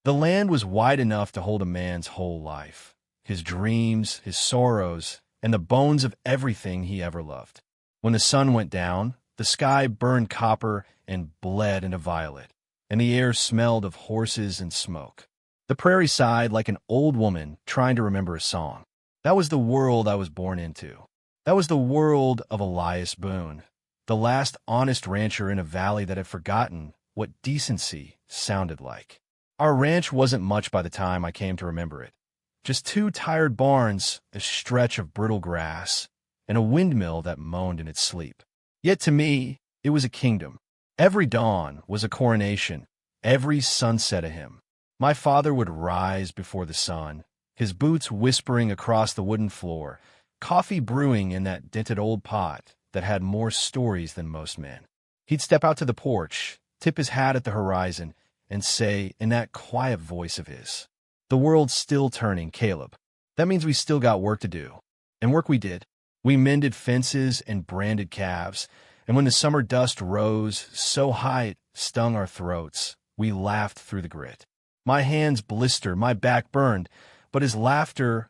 The land was wide enough to hold a man's whole life, his dreams, his sorrows, and the bones of everything he ever loved. When the sun went down, the sky burned copper and bled into violet, and the air smelled of horses and smoke. The prairie sighed like an old woman trying to remember a song. That was the world I was born into. That was the world of Elias Boone, the last honest rancher in a valley that had forgotten what decency sounded like. Our ranch wasn't much by the time I came to remember it. Just 2 tired barns, a stretch of brittle grass, and a windmill that moaned in its sleep. Yet to me, it was a kingdom. Every dawn was a coronation, every sunset a hymn. My father would rise before the sun, his boots whispering across the wooden floor, coffee brewing in that dented old pot that had more stories than most men. He'd step out to the porch, tip his hat at the horizon, and say in that quiet voice of his, "The world's still turning, Caleb. That means we still got work to do." And work we did. We mended fences and branded calves, and when the summer dust rose so high it stung our throats, we laughed through the grit. My hands blistered, my back burned, but his laughter,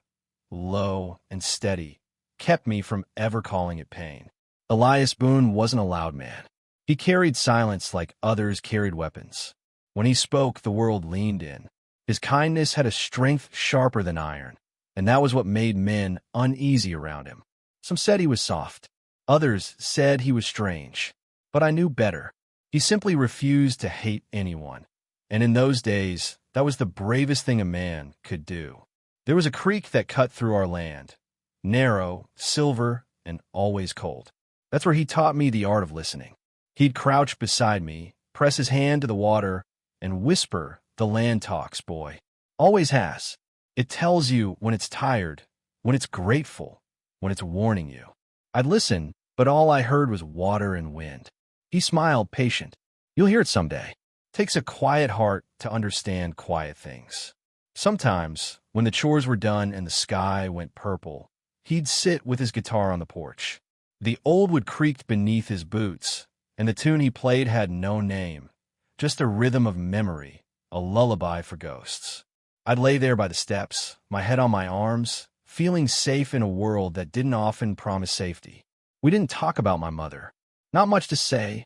low and steady, kept me from ever calling it pain. Elias Boone wasn't a loud man. He carried silence like others carried weapons. When he spoke, the world leaned in. His kindness had a strength sharper than iron, and that was what made men uneasy around him. Some said he was soft. Others said he was strange. But I knew better. He simply refused to hate anyone. And in those days, that was the bravest thing a man could do. There was a creek that cut through our land. Narrow, silver, and always cold. That's where he taught me the art of listening. He'd crouch beside me, press his hand to the water, and whisper, "The land talks, boy. Always has. It tells you when it's tired, when it's grateful, when it's warning you." I'd listen, but all I heard was water and wind. He smiled, patient. "You'll hear it someday." Takes a quiet heart to understand quiet things. Sometimes, when the chores were done and the sky went purple, he'd sit with his guitar on the porch. The old wood creaked beneath his boots, and the tune he played had no name, just a rhythm of memory, a lullaby for ghosts. I'd lay there by the steps, my head on my arms, feeling safe in a world that didn't often promise safety. We didn't talk about my mother. Not much to say,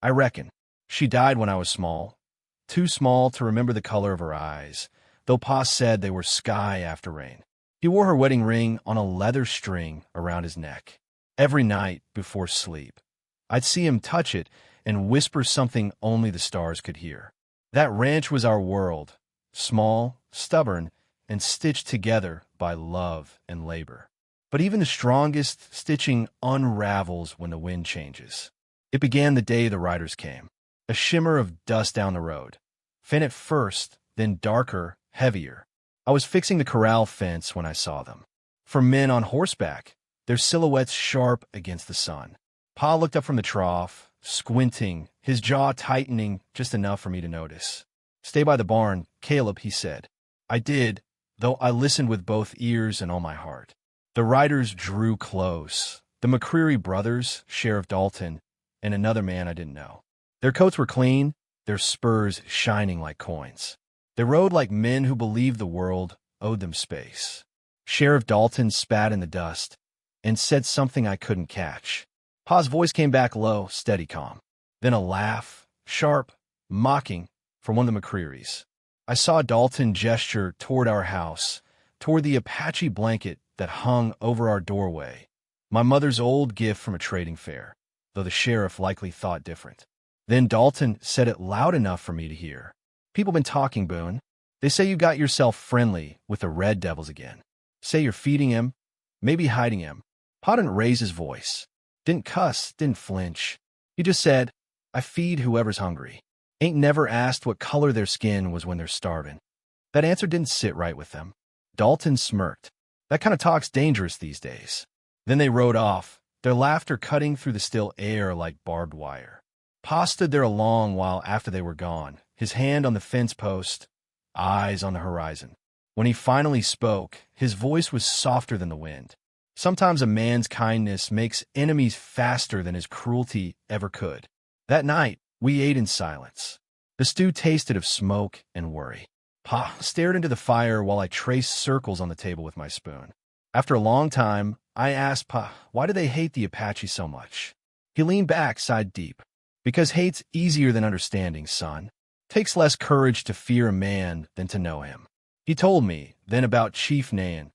I reckon. She died when I was small, too small to remember the color of her eyes, though Pa said they were sky after rain. He wore her wedding ring on a leather string around his neck. Every night before sleep, I'd see him touch it and whisper something only the stars could hear. That ranch was our world, small, stubborn, and stitched together by love and labor. But even the strongest stitching unravels when the wind changes. It began the day the riders came. A shimmer of dust down the road. Faint at first, then darker, heavier. I was fixing the corral fence when I saw them. For men on horseback, their silhouettes sharp against the sun. Pa looked up from the trough, squinting, his jaw tightening just enough for me to notice. "Stay by the barn, Caleb," he said. I did, though I listened with both ears and all my heart. The riders drew close. The McCreary brothers, Sheriff Dalton, and another man I didn't know. Their coats were clean, their spurs shining like coins. They rode like men who believed the world owed them space. Sheriff Dalton spat in the dust and said something I couldn't catch. Pa's voice came back low, steady, calm. Then a laugh, sharp, mocking, from one of the McCrearys. I saw Dalton gesture toward our house, toward the Apache blanket that hung over our doorway, my mother's old gift from a trading fair, though the sheriff likely thought different. Then Dalton said it loud enough for me to hear. "People been talking, Boone. They say you got yourself friendly with the Red Devils again. Say you're feeding him, maybe hiding him." Pa didn't raise his voice, didn't cuss, didn't flinch. He just said, "I feed whoever's hungry. Ain't never asked what color their skin was when they're starving." That answer didn't sit right with them. Dalton smirked. That kind of talk's dangerous these days. Then they rode off, their laughter cutting through the still air like barbed wire. Pa stood there a long while after they were gone, his hand on the fence post, eyes on the horizon. When he finally spoke, his voice was softer than the wind. Sometimes a man's kindness makes enemies faster than his cruelty ever could. That night, we ate in silence. The stew tasted of smoke and worry. Pa stared into the fire while I traced circles on the table with my spoon. After a long time, I asked Pa, why do they hate the Apache so much? He leaned back, sighed deep. Because hate's easier than understanding, son. Takes less courage to fear a man than to know him. He told me then about Chief Nayan,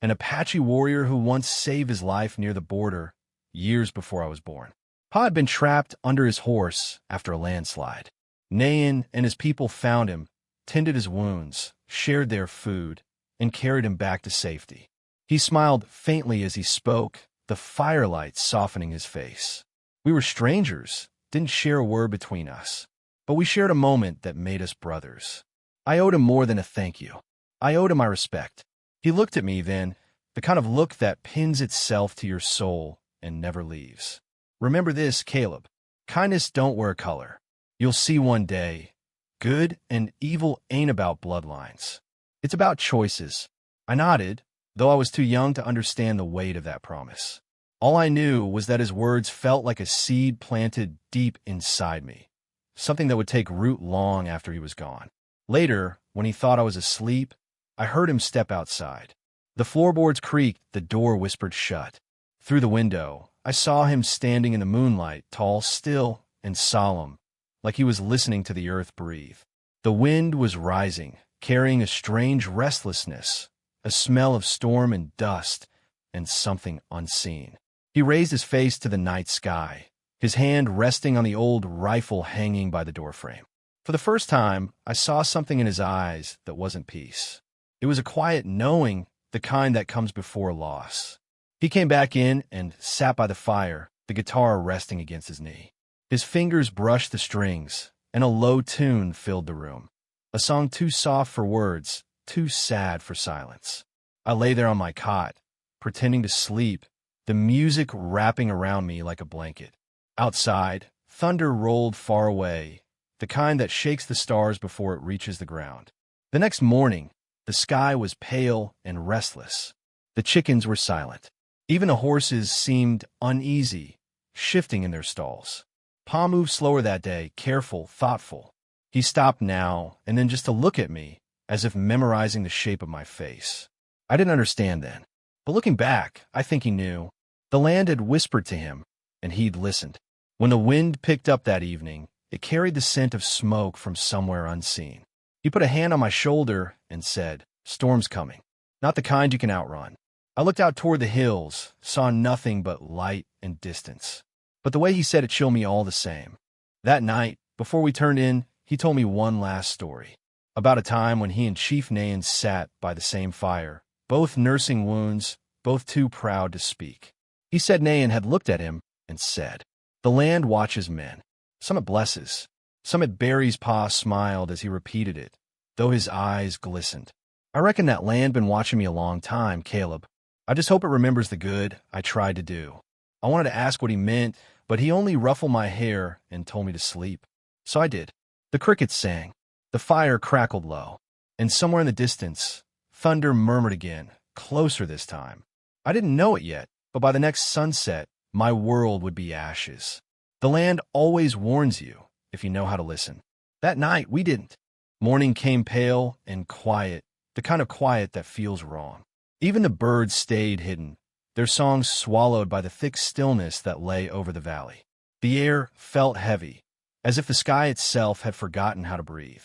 an Apache warrior who once saved his life near the border years before I was born. Pa had been trapped under his horse after a landslide. Nayan and his people found him, tended his wounds, shared their food, and carried him back to safety. He smiled faintly as he spoke, the firelight softening his face. We were strangers, didn't share a word between us, but we shared a moment that made us brothers. I owed him more than a thank you. I owed him my respect. He looked at me then, the kind of look that pins itself to your soul and never leaves. Remember this, Caleb. Kindness don't wear color. You'll see one day, good and evil ain't about bloodlines. It's about choices. I nodded, though I was too young to understand the weight of that promise. All I knew was that his words felt like a seed planted deep inside me, something that would take root long after he was gone. Later, when he thought I was asleep, I heard him step outside. The floorboards creaked, the door whispered shut. Through the window, I saw him standing in the moonlight, tall, still, and solemn, like he was listening to the earth breathe. The wind was rising, carrying a strange restlessness, a smell of storm and dust, and something unseen. He raised his face to the night sky, his hand resting on the old rifle hanging by the doorframe. For the first time, I saw something in his eyes that wasn't peace. It was a quiet knowing, the kind that comes before loss. He came back in and sat by the fire, the guitar resting against his knee. His fingers brushed the strings, and a low tune filled the room. A song too soft for words, too sad for silence. I lay there on my cot, pretending to sleep, the music wrapping around me like a blanket. Outside, thunder rolled far away, the kind that shakes the stars before it reaches the ground. The next morning, the sky was pale and restless. The chickens were silent. Even the horses seemed uneasy, shifting in their stalls. Pa moved slower that day, careful, thoughtful. He stopped now and then just to look at me, as if memorizing the shape of my face. I didn't understand then, but looking back, I think he knew. The land had whispered to him, and he'd listened. When the wind picked up that evening, it carried the scent of smoke from somewhere unseen. He put a hand on my shoulder and said, "Storm's coming, not the kind you can outrun." I looked out toward the hills, saw nothing but light and distance. But the way he said it chilled me all the same. That night, before we turned in, he told me one last story, about a time when he and Chief Nayan sat by the same fire, both nursing wounds, both too proud to speak. He said Nayan had looked at him and said, "The land watches men. Some it blesses, some it buries." Pa smiled as he repeated it, though his eyes glistened. I reckon that land been watching me a long time, Caleb. I just hope it remembers the good I tried to do. I wanted to ask what he meant, but he only ruffled my hair and told me to sleep. So I did. The crickets sang, the fire crackled low, and somewhere in the distance, thunder murmured again, closer this time. I didn't know it yet, but by the next sunset, my world would be ashes. The land always warns you, if you know how to listen. That night, we didn't. Morning came pale and quiet, the kind of quiet that feels wrong. Even the birds stayed hidden, their songs swallowed by the thick stillness that lay over the valley. The air felt heavy, as if the sky itself had forgotten how to breathe.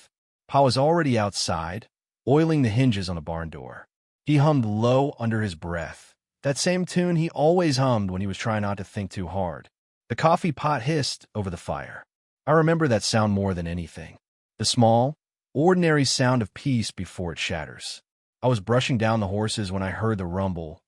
Pa was already outside, oiling the hinges on the barn door. He hummed low under his breath, that same tune he always hummed when he was trying not to think too hard. The coffee pot hissed over the fire. I remember that sound more than anything. The small, ordinary sound of peace before it shatters. I was brushing down the horses when I heard the rumble.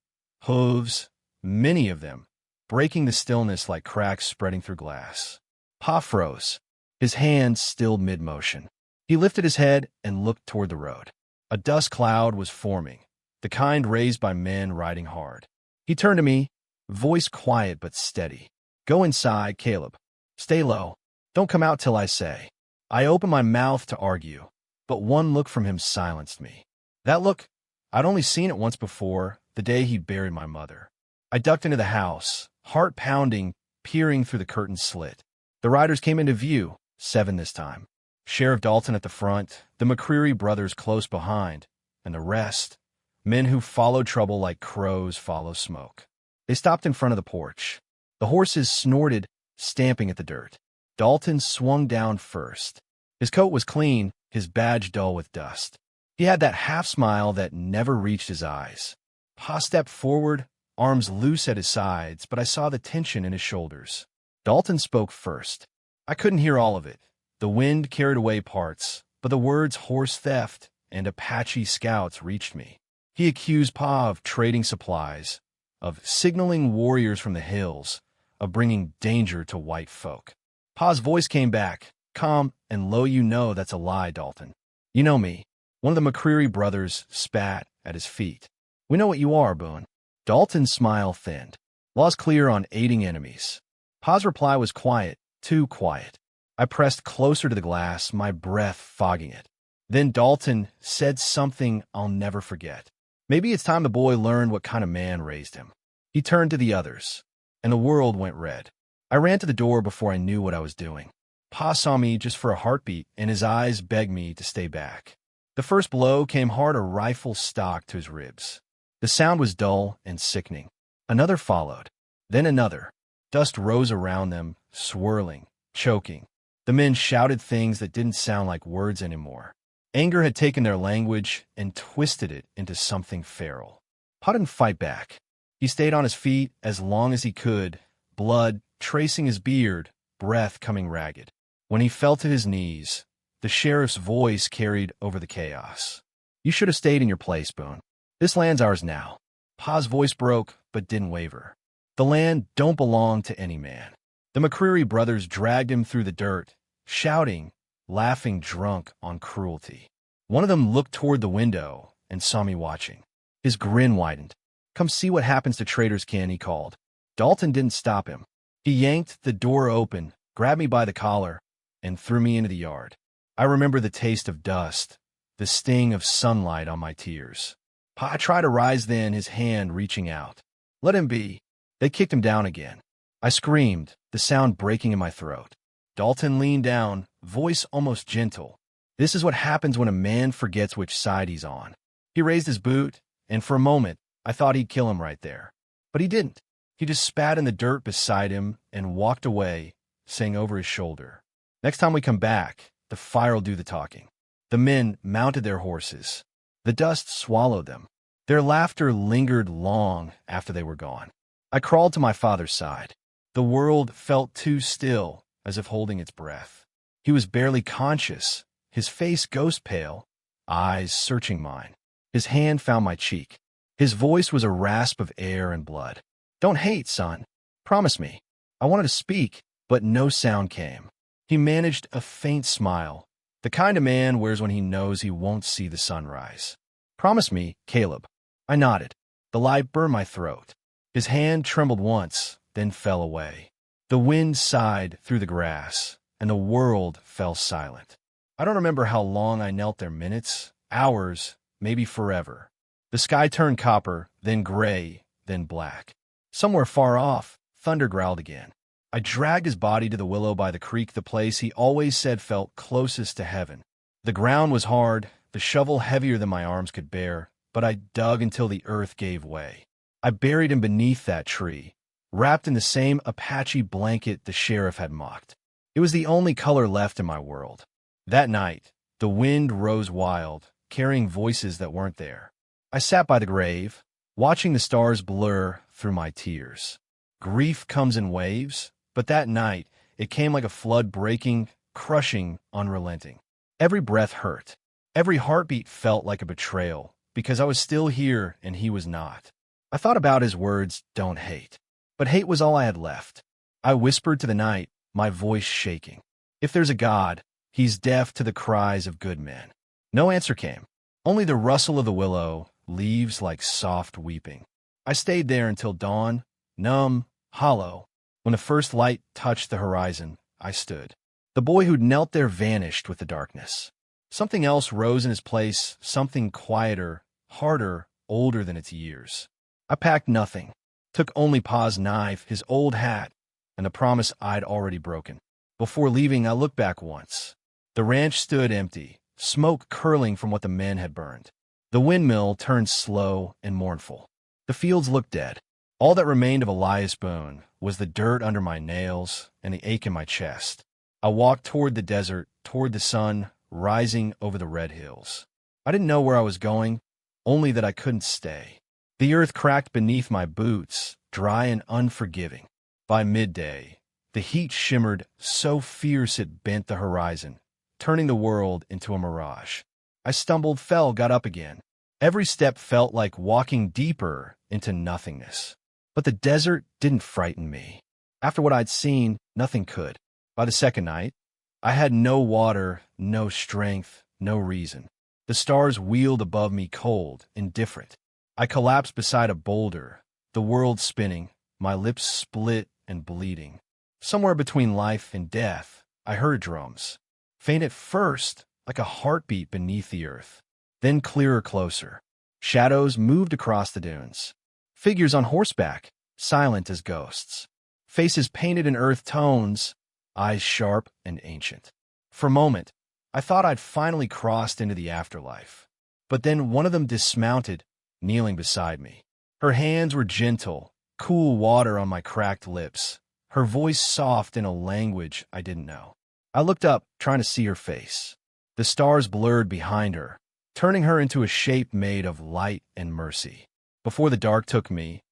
Hooves, many of them, breaking the stillness like cracks spreading through glass. Pa froze, his hands still mid-motion. He lifted his head and looked toward the road. A dust cloud was forming, the kind raised by men riding hard. He turned to me, voice quiet but steady. "Go inside, Caleb. Stay low. Don't come out till I say." I opened my mouth to argue, but one look from him silenced me. That look, I'd only seen it once before, the day he buried my mother. I ducked into the house, heart pounding, peering through the curtain slit. The riders came into view, 7 this time. Sheriff Dalton at the front, the McCreary brothers close behind, and the rest, men who follow trouble like crows follow smoke. They stopped in front of the porch. The horses snorted, stamping at the dirt. Dalton swung down first. His coat was clean, his badge dull with dust. He had that half-smile that never reached his eyes. Pa stepped forward, arms loose at his sides, but I saw the tension in his shoulders. Dalton spoke first. I couldn't hear all of it. The wind carried away parts, but the words horse theft and Apache scouts reached me. He accused Pa of trading supplies, of signaling warriors from the hills, of bringing danger to white folk. Pa's voice came back, calm and low. You know that's a lie, Dalton. You know me. One of the McCreary brothers spat at his feet. We know what you are, Boone. Dalton's smile thinned. Law's clear on aiding enemies. Pa's reply was quiet, too quiet. I pressed closer to the glass, my breath fogging it. Then Dalton said something I'll never forget. Maybe it's time the boy learned what kind of man raised him. He turned to the others, and the world went red. I ran to the door before I knew what I was doing. Pa saw me just for a heartbeat, and his eyes begged me to stay back. The first blow came hard, a rifle stock to his ribs. The sound was dull and sickening. Another followed, then another. Dust rose around them, swirling, choking. The men shouted things that didn't sound like words anymore. Anger had taken their language and twisted it into something feral. Pa didn't fight back. He stayed on his feet as long as he could, blood tracing his beard, breath coming ragged. When he fell to his knees, the sheriff's voice carried over the chaos. You should have stayed in your place, Boone. This land's ours now. Pa's voice broke, but didn't waver. The land don't belong to any man. The McCreary brothers dragged him through the dirt, shouting, laughing, drunk on cruelty. One of them looked toward the window and saw me watching. His grin widened. Come see what happens to traitors, Ken, he called. Dalton didn't stop him. He yanked the door open, grabbed me by the collar, and threw me into the yard. I remember the taste of dust, the sting of sunlight on my tears. Pa tried to rise then, his hand reaching out. Let him be. They kicked him down again. I screamed, the sound breaking in my throat. Dalton leaned down, voice almost gentle. This is what happens when a man forgets which side he's on. He raised his boot, and for a moment, I thought he'd kill him right there. But he didn't. He just spat in the dirt beside him and walked away, saying over his shoulder, Next time we come back, the fire'll do the talking. The men mounted their horses. The dust swallowed them. Their laughter lingered long after they were gone. I crawled to my father's side. The world felt too still, as if holding its breath. He was barely conscious, his face ghost pale, eyes searching mine. His hand found my cheek. His voice was a rasp of air and blood. Don't hate, son. Promise me. I wanted to speak, but no sound came. He managed a faint smile, the kind a man wears when he knows he won't see the sunrise. Promise me, Caleb. I nodded. The light burned my throat. His hand trembled once, then fell away. The wind sighed through the grass, and the world fell silent. I don't remember how long I knelt there, minutes, hours, maybe forever. The sky turned copper, then gray, then black. Somewhere far off, thunder growled again. I dragged his body to the willow by the creek, the place he always said felt closest to heaven. The ground was hard, the shovel heavier than my arms could bear, but I dug until the earth gave way. I buried him beneath that tree, wrapped in the same Apache blanket the sheriff had mocked. It was the only color left in my world. That night, the wind rose wild, carrying voices that weren't there. I sat by the grave, watching the stars blur through my tears. Grief comes in waves, but that night, it came like a flood, breaking, crushing, unrelenting. Every breath hurt. Every heartbeat felt like a betrayal, because I was still here and he was not. I thought about his words, don't hate. But hate was all I had left. I whispered to the night, my voice shaking. If there's a God, he's deaf to the cries of good men. No answer came. Only the rustle of the willow, leaves like soft weeping. I stayed there until dawn, numb, hollow. When the first light touched the horizon, I stood. The boy who'd knelt there vanished with the darkness. Something else rose in his place, something quieter, harder, older than its years. I packed nothing, took only Pa's knife, his old hat, and the promise I'd already broken. Before leaving, I looked back once. The ranch stood empty, smoke curling from what the men had burned. The windmill turned slow and mournful. The fields looked dead. All that remained of Elias Boone was the dirt under my nails and the ache in my chest. I walked toward the desert, toward the sun rising over the red hills. I didn't know where I was going, only that I couldn't stay. The earth cracked beneath my boots, dry and unforgiving. By midday, the heat shimmered so fierce it bent the horizon, turning the world into a mirage. I stumbled, fell, got up again. Every step felt like walking deeper into nothingness. But the desert didn't frighten me. After what I'd seen, nothing could. By the second night, I had no water, no strength, no reason. The stars wheeled above me cold, indifferent. I collapsed beside a boulder, the world spinning, my lips split and bleeding. Somewhere between life and death, I heard drums. Faint at first, like a heartbeat beneath the earth. Then clearer, closer. Shadows moved across the dunes. Figures on horseback, silent as ghosts. Faces painted in earth tones, eyes sharp and ancient. For a moment, I thought I'd finally crossed into the afterlife. But then one of them dismounted, kneeling beside me. Her hands were gentle, cool water on my cracked lips, her voice soft in a language I didn't know. I looked up, trying to see her face. The stars blurred behind her, turning her into a shape made of light and mercy. Before the dark took me,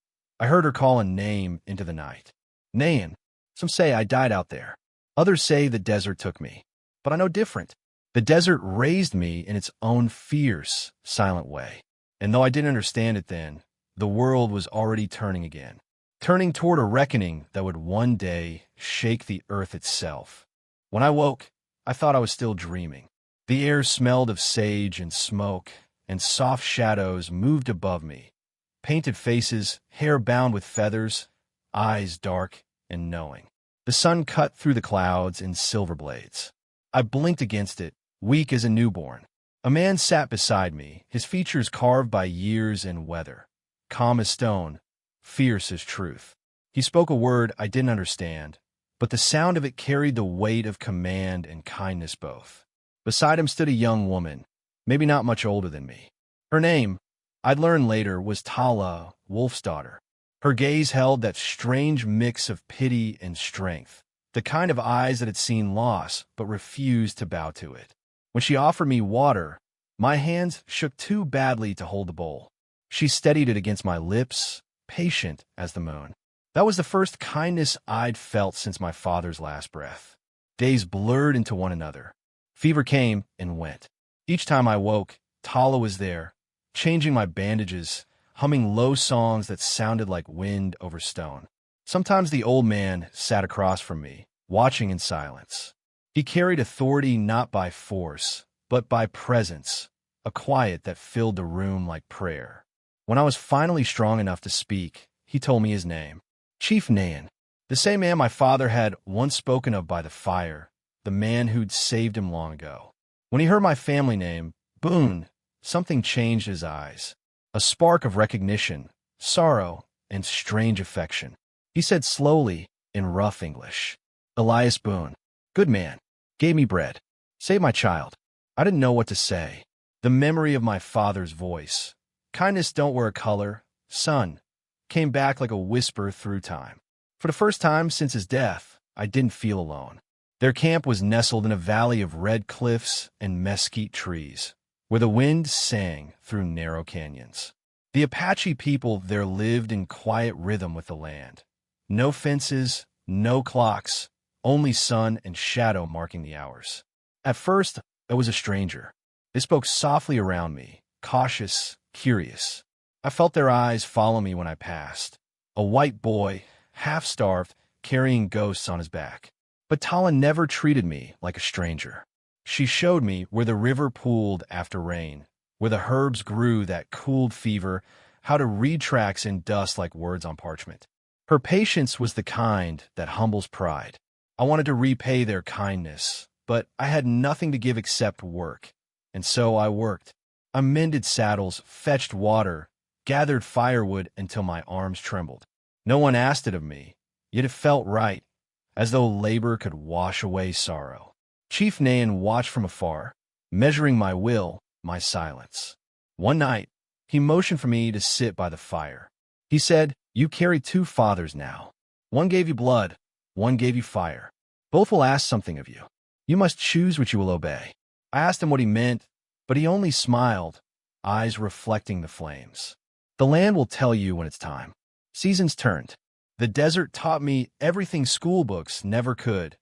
I heard her call a name into the night. Nayan. Some say I died out there. Others say the desert took me. But I know different. The desert raised me in its own fierce, silent way. And though I didn't understand it then, the world was already turning again. Turning toward a reckoning that would one day shake the earth itself. When I woke, I thought I was still dreaming. The air smelled of sage and smoke, and soft shadows moved above me. Painted faces, hair bound with feathers, eyes dark and knowing. The sun cut through the clouds in silver blades. I blinked against it, weak as a newborn. A man sat beside me, his features carved by years and weather. Calm as stone, fierce as truth. He spoke a word I didn't understand, but the sound of it carried the weight of command and kindness both. Beside him stood a young woman, maybe not much older than me. Her name, I'd learn later, was Tala, Wolf's daughter. Her gaze held that strange mix of pity and strength, the kind of eyes that had seen loss but refused to bow to it. When she offered me water, my hands shook too badly to hold the bowl. She steadied it against my lips, patient as the moon. That was the first kindness I'd felt since my father's last breath. Days blurred into one another. Fever came and went. Each time I woke, Tala was there, changing my bandages, humming low songs that sounded like wind over stone. Sometimes the old man sat across from me, watching in silence. He carried authority not by force, but by presence, a quiet that filled the room like prayer. When I was finally strong enough to speak, he told me his name. Chief Nayan, the same man my father had once spoken of by the fire, the man who'd saved him long ago. When he heard my family name, Boone, something changed his eyes. A spark of recognition, sorrow, and strange affection. He said slowly, in rough English, Elias Boone, good man, gave me bread, saved my child. I didn't know what to say. The memory of my father's voice, kindness don't wear a color, son, came back like a whisper through time. For the first time since his death, I didn't feel alone. Their camp was nestled in a valley of red cliffs and mesquite trees, where the wind sang through narrow canyons. The Apache people there lived in quiet rhythm with the land. No fences, no clocks, only sun and shadow marking the hours. At first, I was a stranger. They spoke softly around me, cautious, curious. I felt their eyes follow me when I passed. A white boy, half-starved, carrying ghosts on his back. But Tala never treated me like a stranger. She showed me where the river pooled after rain, where the herbs grew that cooled fever, how to read tracks in dust like words on parchment. Her patience was the kind that humbles pride. I wanted to repay their kindness, but I had nothing to give except work. And so I worked. I mended saddles, fetched water, gathered firewood until my arms trembled. No one asked it of me, yet it felt right, as though labor could wash away sorrow. Chief Nayan watched from afar, measuring my will, my silence. One night, he motioned for me to sit by the fire. He said, "You carry two fathers now. One gave you blood, one gave you fire. Both will ask something of you. You must choose which you will obey." I asked him what he meant, but he only smiled, eyes reflecting the flames. "The land will tell you when it's time." Seasons turned. The desert taught me everything school books never could: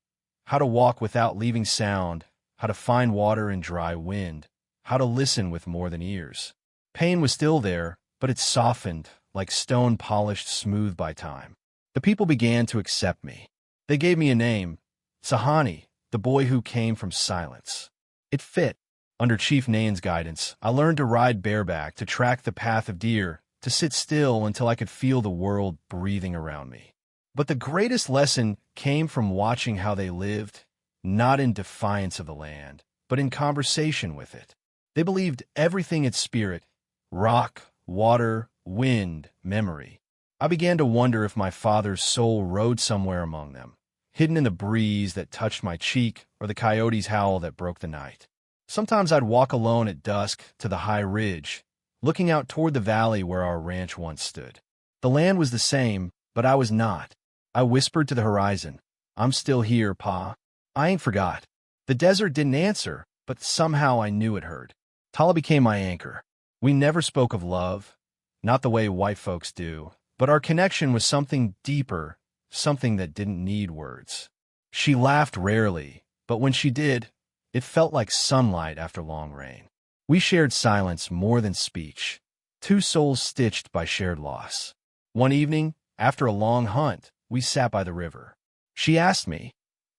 how to walk without leaving sound, how to find water in dry wind, how to listen with more than ears. Pain was still there, but it softened, like stone polished smooth by time. The people began to accept me. They gave me a name, Sahani, the boy who came from silence. It fit. Under Chief Nayan's guidance, I learned to ride bareback, to track the path of deer, to sit still until I could feel the world breathing around me. But the greatest lesson came from watching how they lived, not in defiance of the land, but in conversation with it. They believed everything had spirit: rock, water, wind, memory. I began to wonder if my father's soul rode somewhere among them, hidden in the breeze that touched my cheek or the coyote's howl that broke the night. Sometimes I'd walk alone at dusk to the high ridge, looking out toward the valley where our ranch once stood. The land was the same, but I was not. I whispered to the horizon, "I'm still here, Pa. I ain't forgot." The desert didn't answer, but somehow I knew it heard. Tala became my anchor. We never spoke of love, not the way white folks do, but our connection was something deeper, something that didn't need words. She laughed rarely, but when she did, it felt like sunlight after long rain. We shared silence more than speech, two souls stitched by shared loss. One evening, after a long hunt, we sat by the river. She asked me,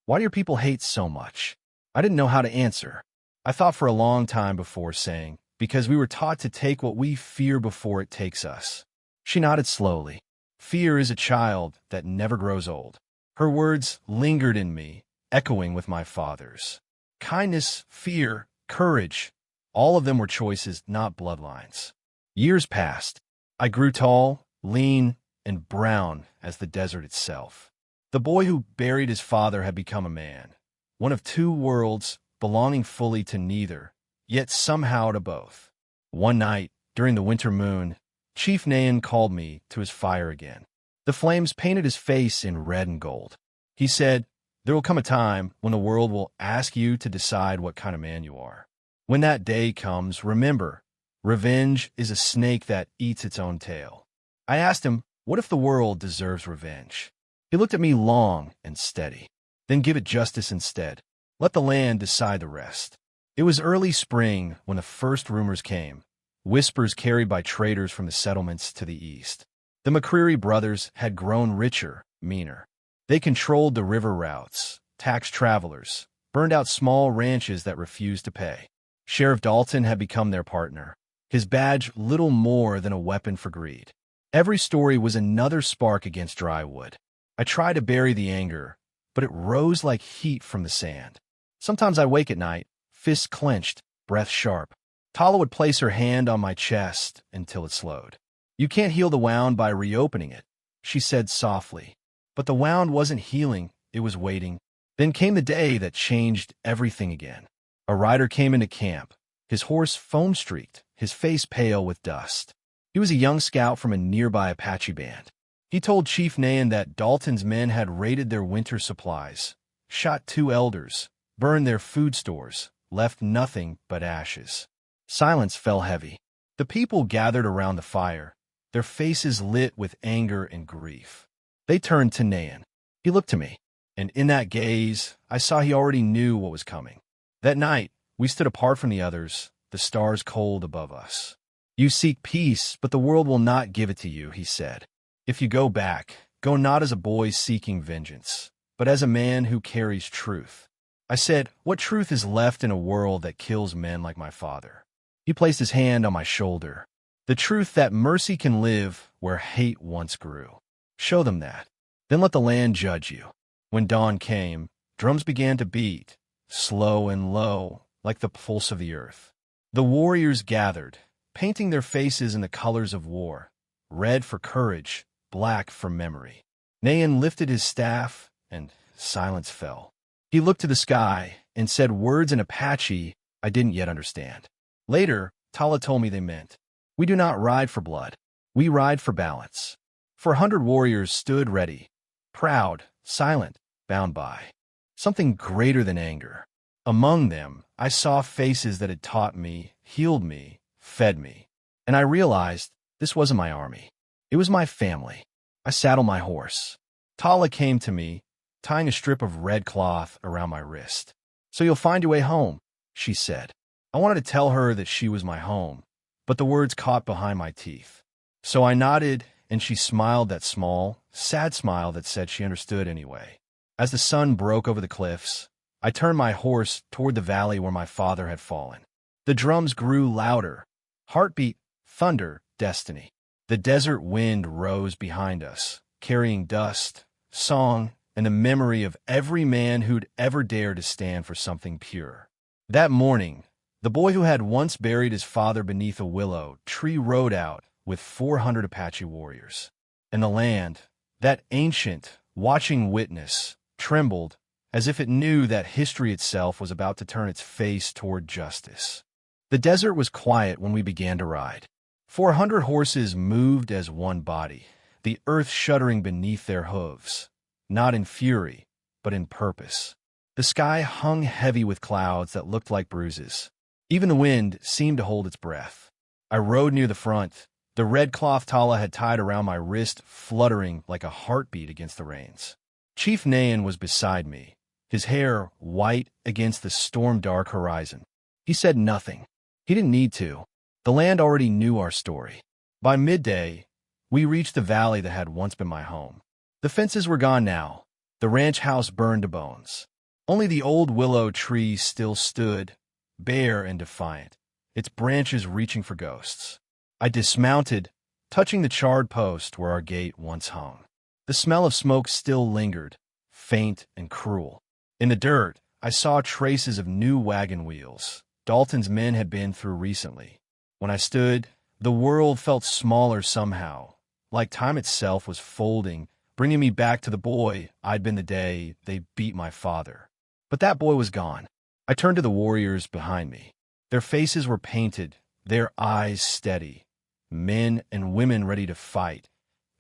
"Why do your people hate so much?" I didn't know how to answer. I thought for a long time before saying, "Because we were taught to take what we fear before it takes us." She nodded slowly. "Fear is a child that never grows old." Her words lingered in me, echoing with my father's. Kindness, fear, courage, all of them were choices, not bloodlines. Years passed. I grew tall, lean, and brown as the desert itself. The boy who buried his father had become a man, one of two worlds, belonging fully to neither, yet somehow to both. One night, during the winter moon, Chief Nayan called me to his fire again. The flames painted his face in red and gold. He said, "There will come a time when the world will ask you to decide what kind of man you are. When that day comes, remember, revenge is a snake that eats its own tail." I asked him, "What if the world deserves revenge?" He looked at me long and steady. "Then give it justice instead. Let the land decide the rest." It was early spring when the first rumors came, whispers carried by traders from the settlements to the east. The McCreary brothers had grown richer, meaner. They controlled the river routes, taxed travelers, burned out small ranches that refused to pay. Sheriff Dalton had become their partner, his badge little more than a weapon for greed. Every story was another spark against Drywood. I tried to bury the anger, but it rose like heat from the sand. Sometimes I'd wake at night, fists clenched, breath sharp. Tala would place her hand on my chest until it slowed. "You can't heal the wound by reopening it," she said softly. But the wound wasn't healing, it was waiting. Then came the day that changed everything again. A rider came into camp, his horse foam-streaked, his face pale with dust. He was a young scout from a nearby Apache band. He told Chief Nayan that Dalton's men had raided their winter supplies, shot two elders, burned their food stores, left nothing but ashes. Silence fell heavy. The people gathered around the fire, their faces lit with anger and grief. They turned to Nayan. He looked to me, and in that gaze, I saw he already knew what was coming. That night, we stood apart from the others, the stars cold above us. "You seek peace, but the world will not give it to you," he said. "If you go back, go not as a boy seeking vengeance, but as a man who carries truth." I said, "What truth is left in a world that kills men like my father?" He placed his hand on my shoulder. "The truth that mercy can live where hate once grew. Show them that. Then let the land judge you." When dawn came, drums began to beat, slow and low, like the pulse of the earth. The warriors gathered, painting their faces in the colors of war, red for courage, black for memory. Nayan lifted his staff, and silence fell. He looked to the sky, and said words in Apache I didn't yet understand. Later, Tala told me they meant, "We do not ride for blood. We ride for balance." 400 warriors stood ready, proud, silent, bound by something greater than anger. Among them, I saw faces that had taught me, healed me, fed me. And I realized this wasn't my army. It was my family. I saddled my horse. Tala came to me, tying a strip of red cloth around my wrist. "So you'll find your way home," she said. I wanted to tell her that she was my home, but the words caught behind my teeth. So I nodded, and she smiled that small, sad smile that said she understood anyway. As the sun broke over the cliffs, I turned my horse toward the valley where my father had fallen. The drums grew louder. Heartbeat, thunder, destiny. The desert wind rose behind us, carrying dust, song, and the memory of every man who'd ever dared to stand for something pure. That morning, the boy who had once buried his father beneath a willow tree rode out with 400 Apache warriors. And the land, that ancient, watching witness, trembled as if it knew that history itself was about to turn its face toward justice. The desert was quiet when we began to ride. 400 horses moved as one body, the earth shuddering beneath their hooves, not in fury, but in purpose. The sky hung heavy with clouds that looked like bruises. Even the wind seemed to hold its breath. I rode near the front, the red cloth Tala had tied around my wrist fluttering like a heartbeat against the reins. Chief Nayan was beside me, his hair white against the storm-dark horizon. He said nothing. He didn't need to. The land already knew our story. By midday, we reached the valley that had once been my home. The fences were gone now, the ranch house burned to bones. Only the old willow tree still stood, bare and defiant, its branches reaching for ghosts. I dismounted, touching the charred post where our gate once hung. The smell of smoke still lingered, faint and cruel. In the dirt, I saw traces of new wagon wheels Dalton's men had been through recently. When I stood, the world felt smaller somehow, like time itself was folding, bringing me back to the boy I'd been the day they beat my father. But that boy was gone. I turned to the warriors behind me. Their faces were painted, their eyes steady. Men and women ready to fight,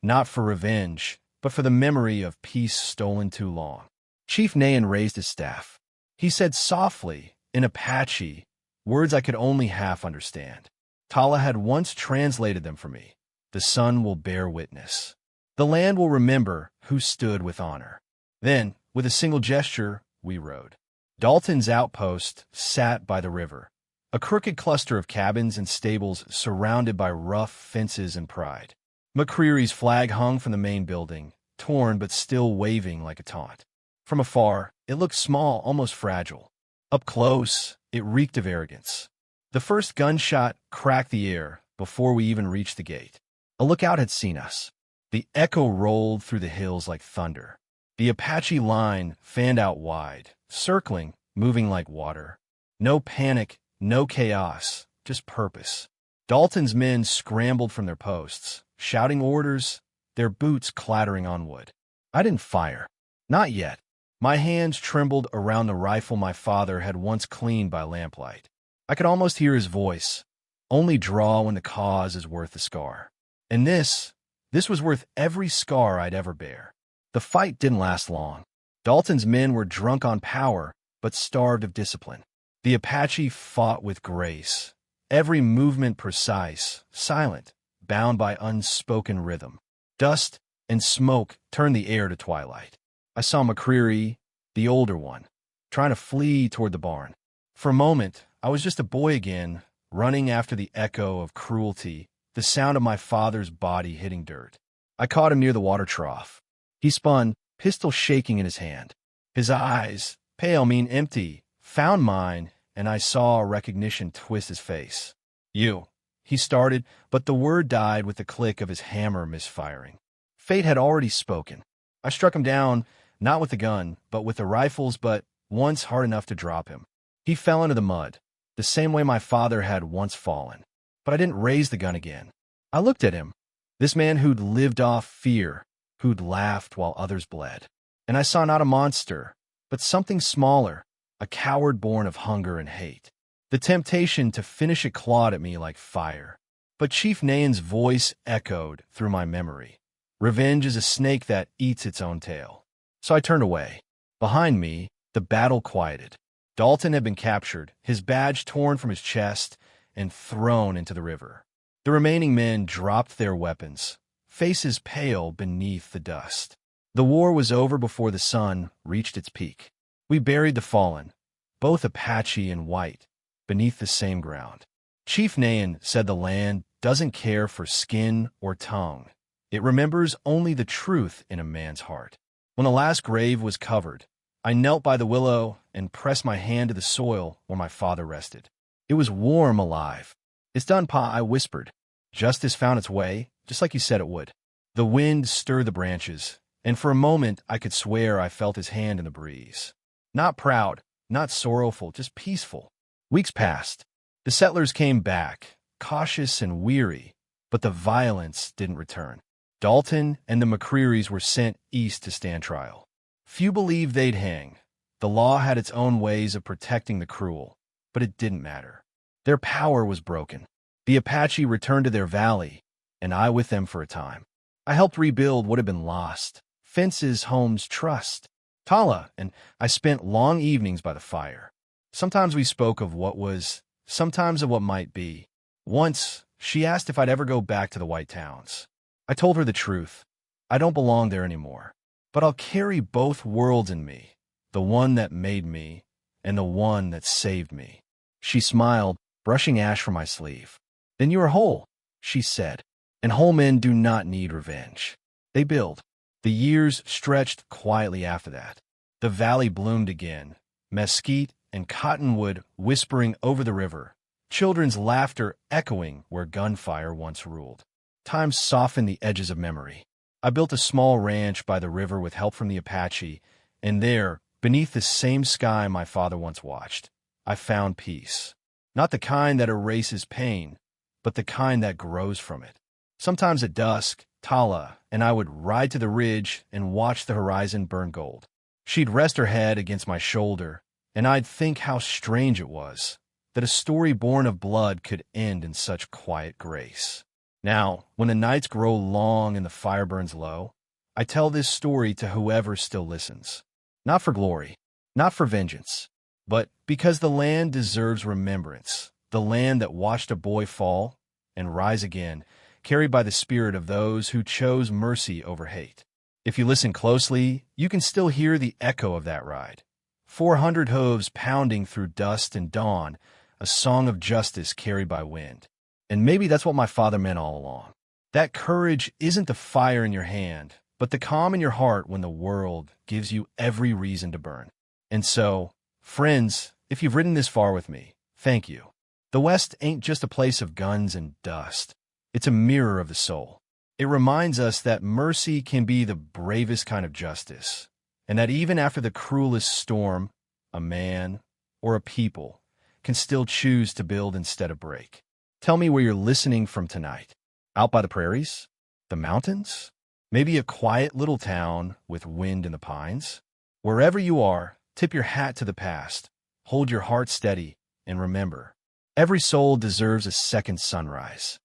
not for revenge, but for the memory of peace stolen too long. Chief Nayan raised his staff. He said softly, in Apache, words I could only half understand. Tala had once translated them for me. The sun will bear witness. The land will remember who stood with honor. Then, with a single gesture, we rode. Dalton's outpost sat by the river, a crooked cluster of cabins and stables surrounded by rough fences and pride. McCreary's flag hung from the main building, torn but still waving like a taunt. From afar, it looked small, almost fragile. Up close, it reeked of arrogance. The first gunshot cracked the air before we even reached the gate. A lookout had seen us. The echo rolled through the hills like thunder. The Apache line fanned out wide, circling, moving like water. No panic, no chaos, just purpose. Dalton's men scrambled from their posts, shouting orders, their boots clattering on wood. I didn't fire. Not yet. My hands trembled around the rifle my father had once cleaned by lamplight. I could almost hear his voice. Only draw when the cause is worth the scar. And this was worth every scar I'd ever bear. The fight didn't last long. Dalton's men were drunk on power, but starved of discipline. The Apache fought with grace, every movement precise, silent, bound by unspoken rhythm. Dust and smoke turned the air to twilight. I saw McCreary, the older one, trying to flee toward the barn. For a moment, I was just a boy again, running after the echo of cruelty, the sound of my father's body hitting dirt. I caught him near the water trough. He spun, pistol shaking in his hand. His eyes, pale, empty, found mine, and I saw a recognition twist his face. "You," he started, but the word died with the click of his hammer misfiring. Fate had already spoken. I struck him down, not with the gun, but with the rifles, but once hard enough to drop him. He fell into the mud, the same way my father had once fallen. But I didn't raise the gun again. I looked at him, this man who'd lived off fear, who'd laughed while others bled. And I saw not a monster, but something smaller, a coward born of hunger and hate. The temptation to finish it clawed at me like fire. But Chief Nayan's voice echoed through my memory. Revenge is a snake that eats its own tail. So I turned away. Behind me, the battle quieted. Dalton had been captured, his badge torn from his chest and thrown into the river. The remaining men dropped their weapons, faces pale beneath the dust. The war was over before the sun reached its peak. We buried the fallen, both Apache and white, beneath the same ground. Chief Nayan said the land doesn't care for skin or tongue. It remembers only the truth in a man's heart. When the last grave was covered, I knelt by the willow and pressed my hand to the soil where my father rested. It was warm, alive. "It's done, Pa," I whispered. Justice found its way, just like you said it would. The wind stirred the branches, and for a moment I could swear I felt his hand in the breeze. Not proud, not sorrowful, just peaceful. Weeks passed. The settlers came back, cautious and weary, but the violence didn't return. Dalton and the McCrearys were sent east to stand trial. Few believed they'd hang. The law had its own ways of protecting the cruel, but it didn't matter. Their power was broken. The Apache returned to their valley, and I with them for a time. I helped rebuild what had been lost: fences, homes, trust. Tala and I spent long evenings by the fire. Sometimes we spoke of what was, sometimes of what might be. Once, she asked if I'd ever go back to the White Towns. I told her the truth. I don't belong there anymore. But I'll carry both worlds in me, the one that made me and the one that saved me. She smiled, brushing ash from my sleeve. "Then you are whole," she said. "And whole men do not need revenge. They build." The years stretched quietly after that. The valley bloomed again, mesquite and cottonwood whispering over the river, children's laughter echoing where gunfire once ruled. Time softened the edges of memory. I built a small ranch by the river with help from the Apache, and there, beneath the same sky my father once watched, I found peace. Not the kind that erases pain, but the kind that grows from it. Sometimes at dusk, Tala and I would ride to the ridge and watch the horizon burn gold. She'd rest her head against my shoulder, and I'd think how strange it was that a story born of blood could end in such quiet grace. Now, when the nights grow long and the fire burns low, I tell this story to whoever still listens. Not for glory, not for vengeance, but because the land deserves remembrance, the land that watched a boy fall and rise again, carried by the spirit of those who chose mercy over hate. If you listen closely, you can still hear the echo of that ride. 400 hooves pounding through dust and dawn, a song of justice carried by wind. And maybe that's what my father meant all along. That courage isn't the fire in your hand, but the calm in your heart when the world gives you every reason to burn. And so, friends, if you've ridden this far with me, thank you. The West ain't just a place of guns and dust. It's a mirror of the soul. It reminds us that mercy can be the bravest kind of justice, and that even after the cruelest storm, a man or a people can still choose to build instead of break. Tell me where you're listening from tonight. Out by the prairies? The mountains? Maybe a quiet little town with wind in the pines? Wherever you are, tip your hat to the past, hold your heart steady, and remember, every soul deserves a second sunrise.